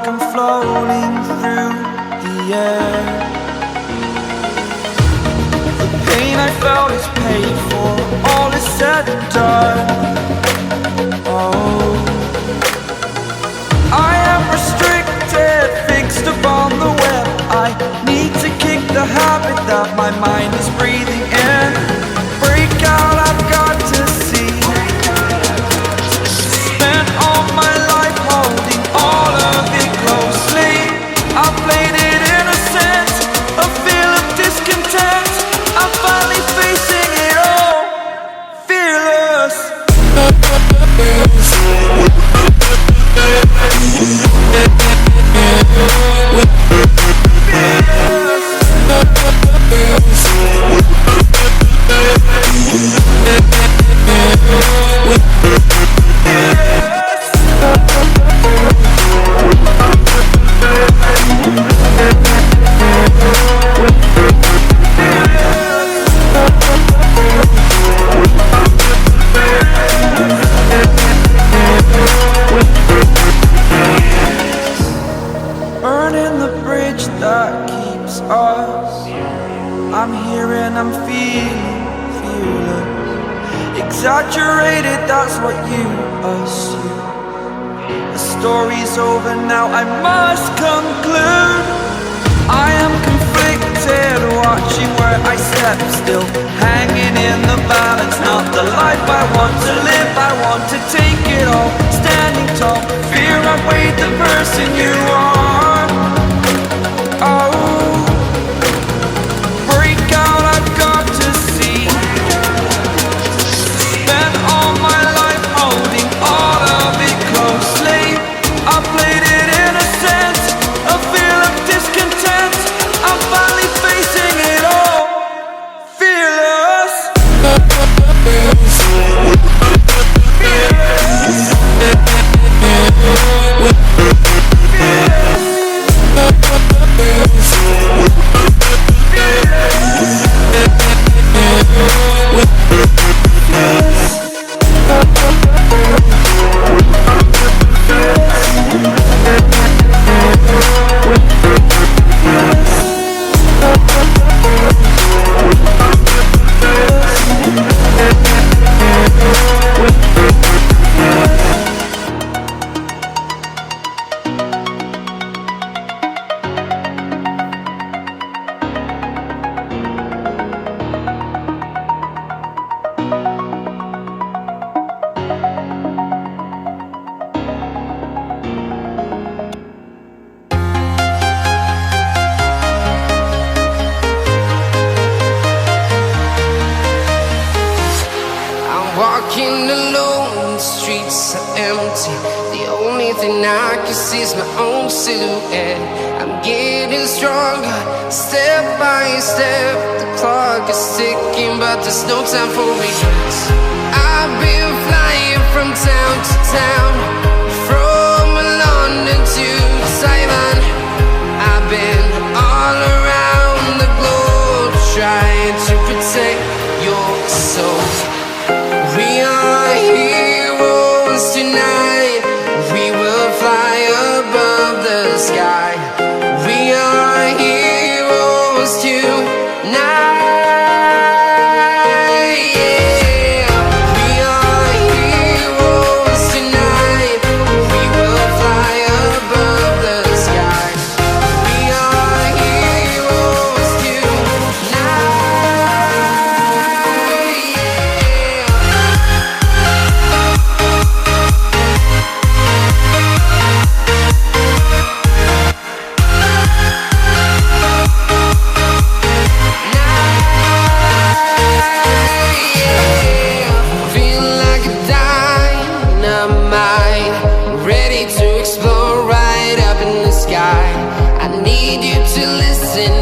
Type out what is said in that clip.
like I'm floating through the air. The pain I felt is paid for, all is said and done. Oh, I am restricted, fixed upon the web. I need to kick the habit that my mind is breathing in. Break out, I've got to see. Spent all my life holding all of it closely. I played it innocent, a feel of discontent. I'm finally facing it all, fearless. Burning the bridge that keeps us. I'm here and I'm feeling fearless. Exaggerated, that's what you assume. The story's over now, I must conclude. I am conflicted, watching where I step still, hanging in the balance. Not the life I want to live, I want to take it all. Standing tall, fear outweighed the person you are. Oh, break out, I've got to see. Spent all my life holding all of it closely. I played it innocent, a feel of discontent. I'm finally facing it all, fearless. Walking alone, the streets are empty. The only thing I can see is my own silhouette. I'm getting stronger, step by step. The clock is ticking, but there's no time for regrets. I've been flying from town to town, from London to Taiwan. I've been all around the globe, trying to protect your soul. We are heroes tonight. We will fly above the sky. We are heroes tonight. Yeah. We are heroes tonight. We will fly above the sky. We are heroes tonight. Ready to explore right up in the sky. I need you to listen